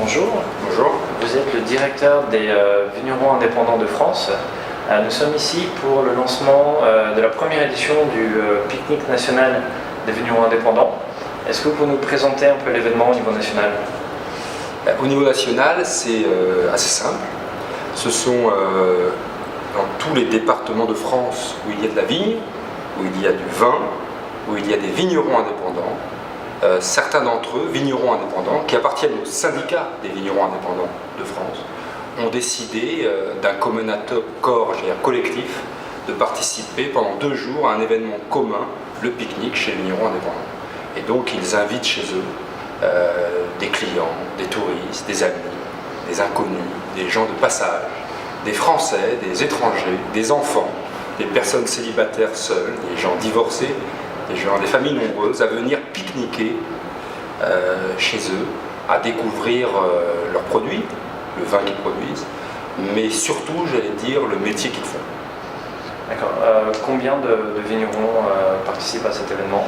bonjour. Bonjour. Vous êtes le directeur des vignerons indépendants de France. Nous sommes ici pour le lancement de la première édition du pique-nique national des vignerons indépendants. Est-ce que vous pouvez nous présenter un peu l'événement au niveau national? Au niveau national, c'est assez simple. Ce sont dans tous les départements de France où il y a de la vigne, où il y a du vin, où il y a des vignerons indépendants. Certains d'entre eux, vignerons indépendants, qui appartiennent au syndicat des vignerons indépendants de France, ont décidé d'un commun accord collectif de participer pendant 2 jours à un événement commun, le pique-nique chez les vignerons indépendants. Et donc ils invitent chez eux des clients, des touristes, des amis, des inconnus, des gens de passage, des Français, des étrangers, des enfants, des personnes célibataires seules, des gens divorcés, des familles nombreuses à venir pique-niquer chez eux, à découvrir leurs produits, le vin qu'ils produisent, mais surtout, j'allais dire, le métier qu'ils font. D'accord. Combien de vignerons participent à cet événement?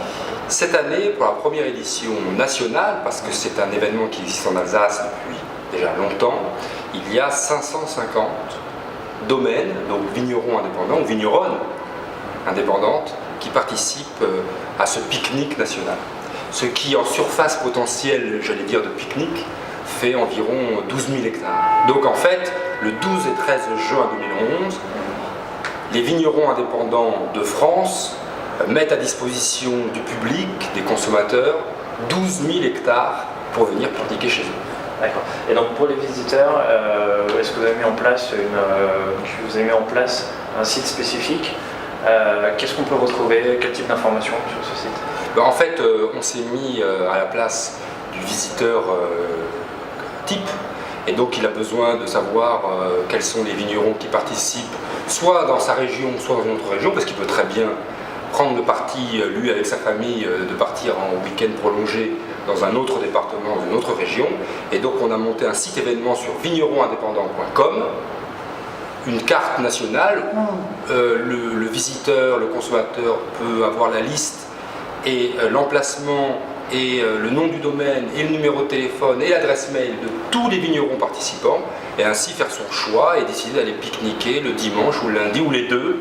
Cette année, pour la première édition nationale, parce que c'est un événement qui existe en Alsace depuis déjà longtemps, il y a 550 domaines, donc vignerons indépendants ou vigneronnes indépendantes, qui participent à ce pique-nique national. Ce qui, en surface potentielle, j'allais dire, de pique-nique, fait environ 12 000 hectares. Donc en fait, le 12 et 13 juin 2011, les vignerons indépendants de France mettent à disposition du public, des consommateurs, 12 000 hectares pour venir pique-niquer chez eux. D'accord. Et donc pour les visiteurs, est-ce que vous avez mis en place un site spécifique? Qu'est-ce qu'on peut retrouver? Quel type d'informations sur ce site? En fait, on s'est mis à la place du visiteur type, et donc il a besoin de savoir quels sont les vignerons qui participent, soit dans sa région, soit dans une autre région, parce qu'il peut très bien prendre le parti, lui avec sa famille, de partir en week-end prolongé dans un autre département, dans une autre région. Et donc on a monté un site événement sur vigneronindépendant.com, une carte nationale où le visiteur, le consommateur peut avoir la liste et l'emplacement et le nom du domaine et le numéro de téléphone et l'adresse mail de tous les vignerons participants, et ainsi faire son choix et décider d'aller pique-niquer le dimanche ou le lundi ou les deux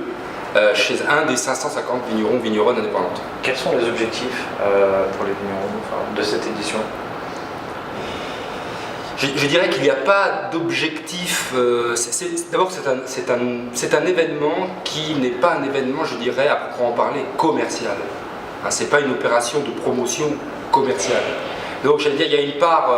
chez un des 550 vigneronnes indépendantes. Quels sont les objectifs pour les vignerons de cette édition? Je dirais qu'il n'y a pas d'objectif. D'abord, c'est un événement qui n'est pas un événement, je dirais, à proprement parler, commercial. Ce n'est pas une opération de promotion commerciale. Donc, j'allais dire, il y a une part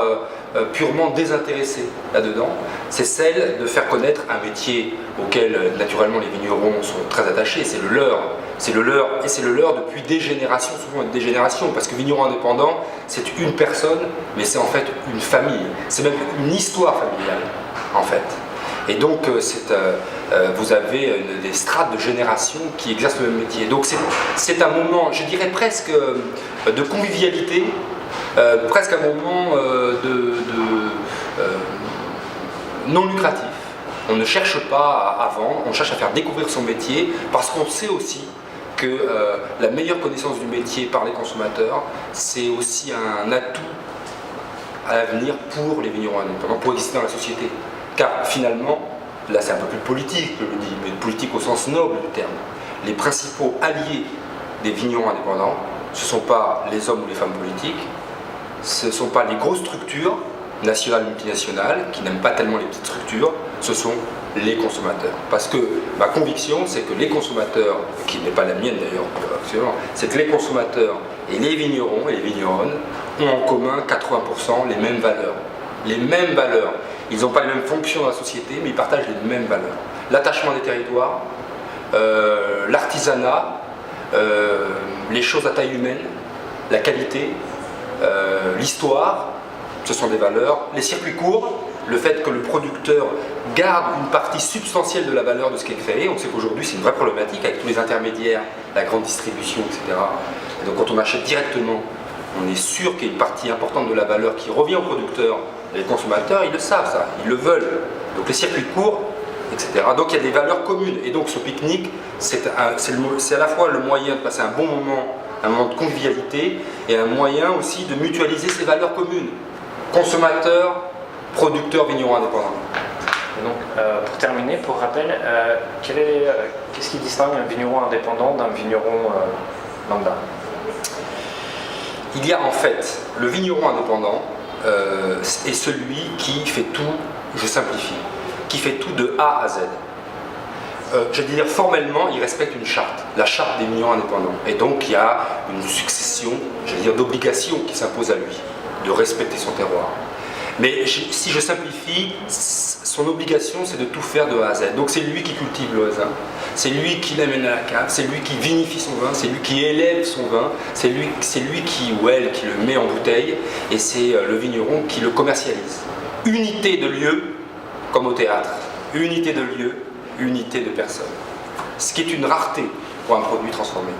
purement désintéressée là-dedans. C'est celle de faire connaître un métier auquel, naturellement, les vignerons sont très attachés. C'est le leur. C'est le leur, et c'est le leur depuis des générations, souvent des générations, parce que vigneron indépendant, c'est une personne, mais c'est en fait une famille. C'est même une histoire familiale, en fait. Et donc, vous avez des strates de génération qui exercent le même métier. Donc, c'est un moment, je dirais presque de convivialité, presque un moment non lucratif. On ne cherche pas à vendre, on cherche à faire découvrir son métier, parce qu'on sait aussi que la meilleure connaissance du métier par les consommateurs, c'est aussi un atout à l'avenir pour les vignerons indépendants, pour exister dans la société. Car finalement, là c'est un peu plus politique que je le dis, mais politique au sens noble du terme, les principaux alliés des vignerons indépendants, ce ne sont pas les hommes ou les femmes politiques, ce ne sont pas les grosses structures, nationales, multinationales, qui n'aiment pas tellement les petites structures, ce sont les consommateurs. Parce que ma conviction, c'est que les consommateurs, qui n'est pas la mienne d'ailleurs, c'est que les consommateurs et les vignerons et les vigneronnes ont en commun 80% les mêmes valeurs. Les mêmes valeurs. Ils n'ont pas les mêmes fonctions dans la société, mais ils partagent les mêmes valeurs. L'attachement des territoires, l'artisanat, les choses à taille humaine, la qualité, l'histoire, ce sont des valeurs. Les circuits courts, le fait que le producteur garde une partie substantielle de la valeur de ce qui est créé. On sait qu'aujourd'hui c'est une vraie problématique avec tous les intermédiaires, la grande distribution, etc. Et donc quand on achète directement, on est sûr qu'il y a une partie importante de la valeur qui revient au producteur. Les consommateurs, ils le savent ça, ils le veulent. Donc les circuits courts, etc. Donc il y a des valeurs communes. Et donc ce pique-nique, c'est à la fois le moyen de passer un moment de convivialité, et un moyen aussi de mutualiser ces valeurs communes. Consommateurs, producteur vigneron indépendant. Et donc, pour terminer, pour rappel, qu'est-ce qui distingue un vigneron indépendant d'un vigneron lambda? Il y a en fait, le vigneron indépendant est celui qui fait tout, je simplifie, qui fait tout de A à Z. Je veux dire, formellement, il respecte une charte, la charte des vignerons indépendants. Et donc, il y a une succession, je veux dire, d'obligations qui s'imposent à lui, de respecter son terroir. Mais si je simplifie, son obligation, c'est de tout faire de A à Z. Donc, c'est lui qui cultive le raisin, c'est lui qui l'amène à la cave, c'est lui qui vinifie son vin, c'est lui qui élève son vin, c'est lui qui, ou elle, qui le met en bouteille, et c'est le vigneron qui le commercialise. Unité de lieu, comme au théâtre. Unité de lieu, unité de personne. Ce qui est une rareté pour un produit transformé.